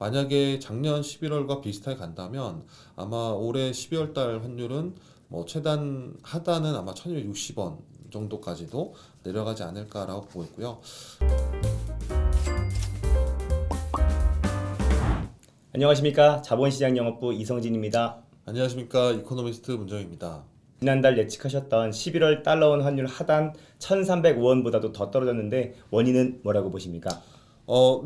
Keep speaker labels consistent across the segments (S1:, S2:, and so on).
S1: 만약에 작년 11월과 비슷하게 간다면 아마 올해 12월 달 환율은 뭐 최단 하단은 아마 1,260원 정도까지도 내려가지 않을까라고 보고 있고요.
S2: 안녕하십니까. 자본시장 영업부 이성진입니다.
S1: 안녕하십니까. 이코노미스트 문정입니다.
S2: 지난달 예측하셨던 11월 달러원 환율 하단 1,305원보다도 더 떨어졌는데 원인은 뭐라고 보십니까?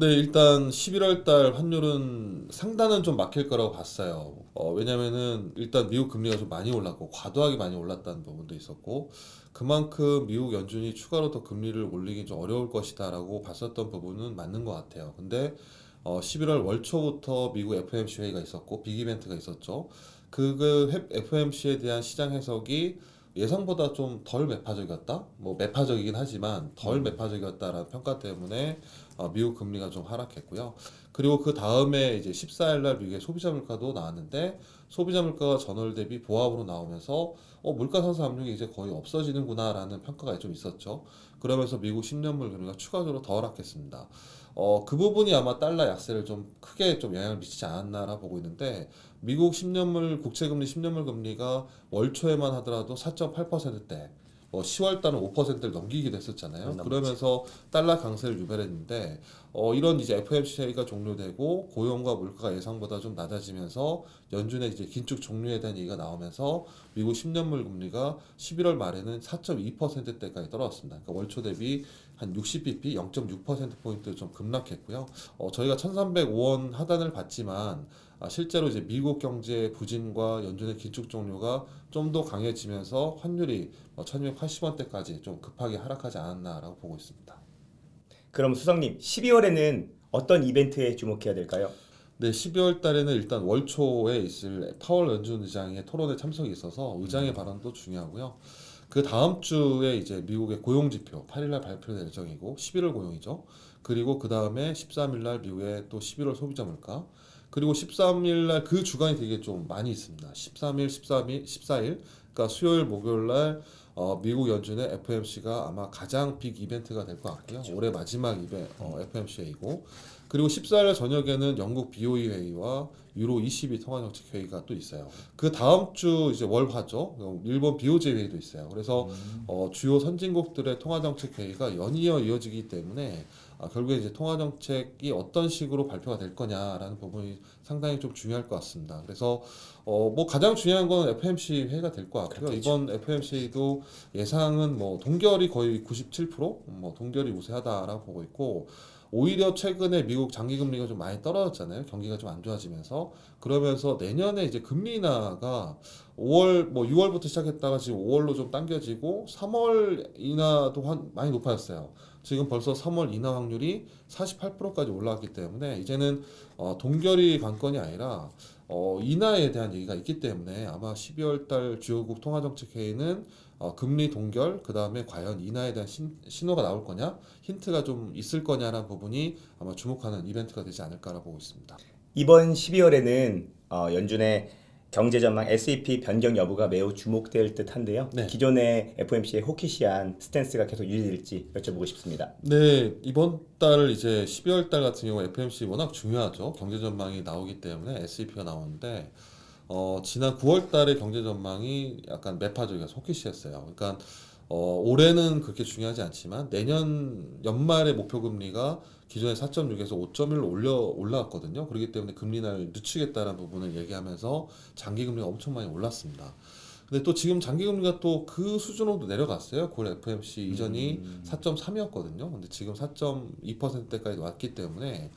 S1: 네, 일단 11월 달 환율은 상단은 좀 막힐 거라고 봤어요. 왜냐면은 일단 미국 금리가 좀 많이 올랐고 과도하게 많이 올랐다는 부분도 있었고 그만큼 미국 연준이 추가로 더 금리를 올리기 좀 어려울 것이다라고 봤었던 부분은 맞는 것 같아요. 근데 11월 월 초부터 미국 FOMC 회의가 있었고 빅 이벤트가 있었죠. 그 FOMC에 대한 시장 해석이 예상보다 좀 덜 매파적이었다? 뭐 매파적이긴 하지만 덜 매파적이었다라는 평가 때문에 미국 금리가 좀 하락했고요. 그리고 그 다음에 이제 14일 날 미국의 소비자 물가도 나왔는데 소비자 물가가 전월 대비 보합으로 나오면서 물가 상승 압력이 이제 거의 없어지는구나라는 평가가 좀 있었죠. 그러면서 미국 10년물 금리가 추가적으로 더 하락했습니다. 그 부분이 아마 달러 약세를 좀 크게 좀 영향을 미치지 않았나라 보고 있는데 미국 10년물 국채금리 10년물 금리가 월 초에만 하더라도 4.8%대 10월 달은 5%를 넘기기도 했었잖아요. 그러면서 달러 강세를 유발했는데 이런 이제 FOMC가 종료되고 고용과 물가가 예상보다 좀 낮아지면서 연준의 이제 긴축 종료에 대한 얘기가 나오면서 미국 10년물 금리가 11월 말에는 4.2%대까지 떨어졌습니다. 그러니까 월초 대비 한 60bp 0.6%포인트 좀 급락했고요. 저희가 1,305원 하단을 봤지만 실제로 이제 미국 경제 부진과 연준의 긴축 종료가 좀 더 강해지면서 환율이 1,280원대까지 좀 급하게 하락하지 않았나라고 보고 있습니다.
S2: 그럼 수석님, 12월에는 어떤 이벤트에 주목해야 될까요?
S1: 네, 12월 달에는 일단 월 초에 있을 파월 연준 의장의 토론에 참석이 있어서 의장의 발언도 중요하고요. 그 다음 주에 이제 미국의 고용 지표 8일 날 발표될 예정이고 11월 고용이죠. 그리고 그 다음에 13일 날 미국의 또 11월 소비자 물가 그리고 13일 날 그 주간이 되게 좀 많이 있습니다. 13일, 13일, 14일 그러니까 수요일, 목요일 날 미국 연준의 FOMC가 아마 가장 빅 이벤트가 될 것 같고요. 올해 마지막 FOMC이고 그리고 14일 저녁에는 영국 BOE 회의와 유로 ECB 통화정책 회의가 또 있어요. 그 다음 주 이제 월화죠. 일본 BOJ 회의도 있어요. 그래서 주요 선진국들의 통화정책 회의가 연이어 이어지기 때문에 결국에 이제 통화정책이 어떤 식으로 발표가 될 거냐라는 부분이 상당히 좀 중요할 것 같습니다. 그래서 뭐 가장 중요한 건 FOMC 회의가 될 것 같고요.
S2: 그렇겠죠.
S1: 이번 FOMC도 예상은 뭐 동결이 거의 97%뭐 동결이 우세하다라고 보고 있고 오히려 최근에 미국 장기 금리가 좀 많이 떨어졌잖아요. 경기가 좀 안 좋아지면서 그러면서 내년에 이제 금리 인하가 5월 뭐 6월부터 시작했다가 지금 5월로 좀 당겨지고 3월 인하도 많이 높아졌어요. 지금 벌써 3월 인하 확률이 48%까지 올라왔기 때문에 이제는 동결이 관건이 아니라 인하에 대한 얘기가 있기 때문에 아마 12월 달 주요국 통화정책 회의는 금리 동결 그다음에 과연 인하에 대한 신호가 나올 거냐 힌트가 좀 있을 거냐라는 부분이 아마 주목하는 이벤트가 되지 않을까라고 보고 있습니다.
S2: 이번 12월에는 연준의 경제 전망 SEP 변경 여부가 매우 주목될 듯한데요.
S1: 네.
S2: 기존의 FOMC의 호키시한 스탠스가 계속 유지될지 여쭤보고 싶습니다.
S1: 네, 이번 달 이제 12월 달 같은 경우 FOMC 워낙 중요하죠. 경제 전망이 나오기 때문에 SEP가 나오는데 지난 9월 달에 경제 전망이 약간 매파적이어서 호키시했어요. 그러니까 올해는 그렇게 중요하지 않지만 내년 연말의 목표 금리가 기존의 4.6에서 5.1로 올라왔거든요. 그렇기 때문에 금리 인하를 늦추겠다는 부분을 얘기하면서 장기 금리가 엄청 많이 올랐습니다. 근데 또 지금 장기 금리가 또 그 수준으로 내려갔어요. 그 FOMC 이전이 4.3이었거든요. 근데 지금 4.2%대까지 왔기 때문에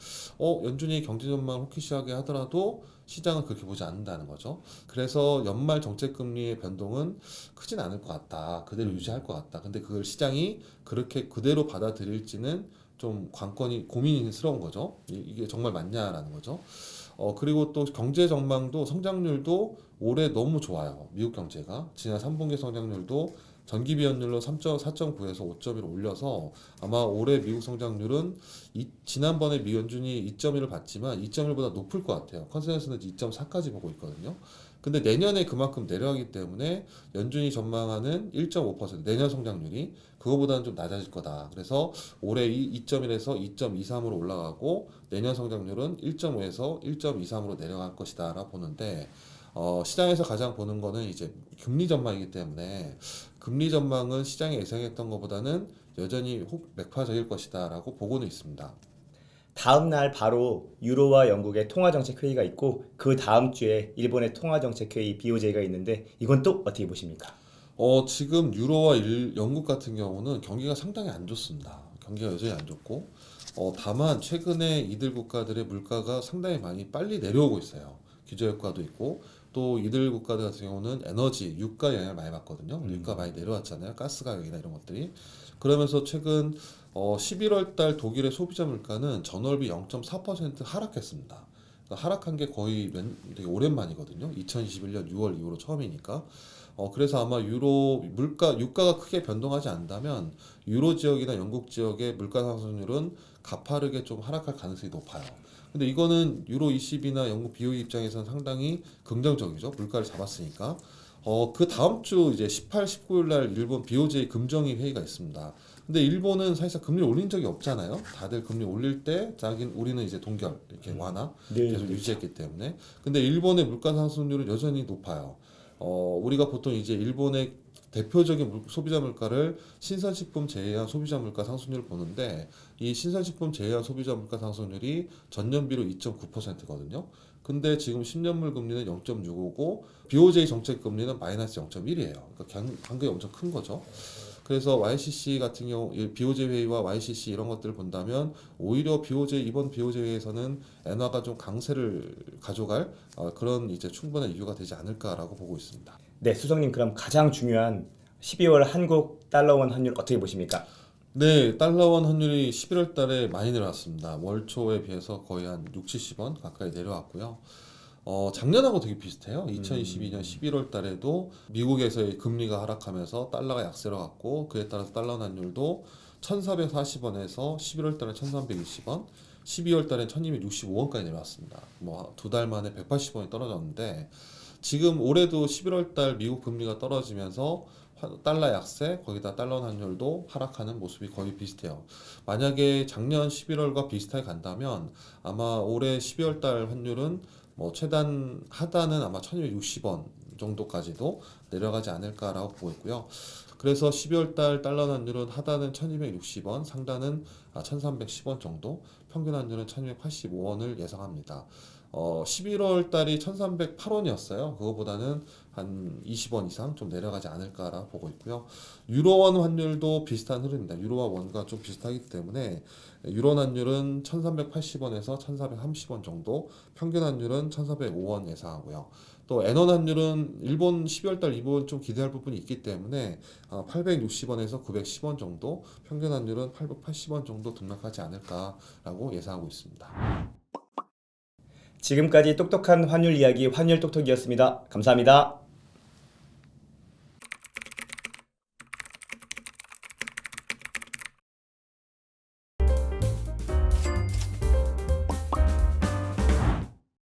S1: 연준이 경제 전망을 호키시하게 하더라도 시장은 그렇게 보지 않는다는 거죠. 그래서 연말 정책 금리의 변동은 크진 않을 것 같다. 그대로 유지할 것 같다. 근데 그걸 시장이 그렇게 그대로 받아들일지는 좀 관건이 고민스러운 거죠. 이게 정말 맞냐라는 거죠. 그리고 또 경제 전망도 성장률도 올해 너무 좋아요. 미국 경제가 지난 3분기 성장률도 전기비 연율로 4.9에서 5.1을 올려서 아마 올해 미국 성장률은 지난번에 미 연준이 2.1을 봤지만 2.1보다 높을 것 같아요. 컨센서스는 2.4까지 보고 있거든요. 근데 내년에 그만큼 내려가기 때문에 연준이 전망하는 1.5% 내년 성장률이 그거보다는 좀 낮아질 거다. 그래서 올해 2.1에서 2.23으로 올라가고 내년 성장률은 1.5에서 1.23으로 내려갈 것이다라고 보는데 시장에서 가장 보는 거는 이제 금리 전망이기 때문에 금리 전망은 시장이 예상했던 것보다는 여전히 매파적일 것이다라고 보고는 있습니다.
S2: 다음 날 바로 유로와 영국의 통화정책 회의가 있고 그 다음 주에 일본의 통화정책 회의 BOJ가 있는데 이건 또 어떻게 보십니까?
S1: 지금 유로와 영국 같은 경우는 경기가 상당히 안 좋습니다. 경기가 여전히 안 좋고, 다만 최근에 이들 국가들의 물가가 상당히 많이 빨리 내려오고 있어요. 기저효과도 있고, 또 이들 국가들 같은 경우는 에너지, 유가 영향을 많이 받거든요. 유가 많이 내려왔잖아요. 가스 가격이나 이런 것들이. 그러면서 최근 11월 달 독일의 소비자 물가는 전월비 0.4% 하락했습니다. 그러니까 하락한 게 거의 되게 오랜만이거든요. 2021년 6월 이후로 처음이니까. 그래서 아마 유가가 크게 변동하지 않는다면 유로 지역이나 영국 지역의 물가 상승률은 가파르게 좀 하락할 가능성이 높아요. 근데 이거는 유로 20이나 영국 BOE 입장에서는 상당히 긍정적이죠. 물가를 잡았으니까. 그 다음 주 이제 18, 19일 날 일본 BOJ 금정위 회의가 있습니다. 근데 일본은 사실상 금리를 올린 적이 없잖아요. 다들 금리 올릴 때 우리는 이제 동결 이렇게 완화
S2: 네,
S1: 계속
S2: 그렇죠.
S1: 유지했기 때문에. 근데 일본의 물가 상승률은 여전히 높아요. 우리가 보통 이제 일본의 대표적인 소비자 물가를 신선식품 제외한 소비자 물가 상승률을 보는데 이 신선식품 제외한 소비자 물가 상승률이 전년비로 2.9%거든요. 근데 지금 10년물 금리는 0.65고 BOJ 정책 금리는 마이너스 0.1이에요. 그러니까 간격이 엄청 큰 거죠. 그래서 YCC 같은 경우 BOJ 회의와 YCC 이런 것들을 본다면 오히려 이번 BOJ 회의에서는 엔화가 좀 강세를 가져갈 그런 이제 충분한 이유가 되지 않을까라고 보고 있습니다.
S2: 네, 수석님 그럼 가장 중요한 12월 한국 달러원 환율 어떻게 보십니까?
S1: 네, 달러원 환율이 11월 달에 많이 내려왔습니다. 월 초에 비해서 거의 한 6, 70원 가까이 내려왔고요. 작년하고 되게 비슷해요. 2022년 11월 달에도 미국에서의 금리가 하락하면서 달러가 약세로 갔고 그에 따라서 달러 환율도 1,440원에서 11월 달에 1,320원, 12월 달에 1,265원까지 내려왔습니다. 뭐 두 달 만에 180원이 떨어졌는데 지금 올해도 11월 달 미국 금리가 떨어지면서 달러 약세, 거기다 달러 환율도 하락하는 모습이 거의 비슷해요. 만약에 작년 11월과 비슷하게 간다면 아마 올해 12월 달 환율은 뭐 하단은 아마 1,260원 정도까지도 내려가지 않을까라고 보고 있고요. 그래서 12월 달 달러 환율은 하단은 1,260원, 상단은 1,310원 정도, 평균 환율은 1,285원을 예상합니다. 11월 달이 1,308원이었어요. 그거보다는 한 20원 이상 좀 내려가지 않을까라 보고 있고요. 유로원 환율도 비슷한 흐름입니다. 유로와 원과 좀 비슷하기 때문에 유로 환율은 1,380원에서 1,430원 정도, 평균 환율은 1,405원 예상하고요. 또 엔원 환율은 일본 12월 달 이번 좀 기대할 부분이 있기 때문에 860원에서 910원 정도, 평균 환율은 880원 정도 등락하지 않을까라고 예상하고 있습니다.
S2: 지금까지 똑똑한 환율 이야기 환율 똑똑이었습니다. 감사합니다.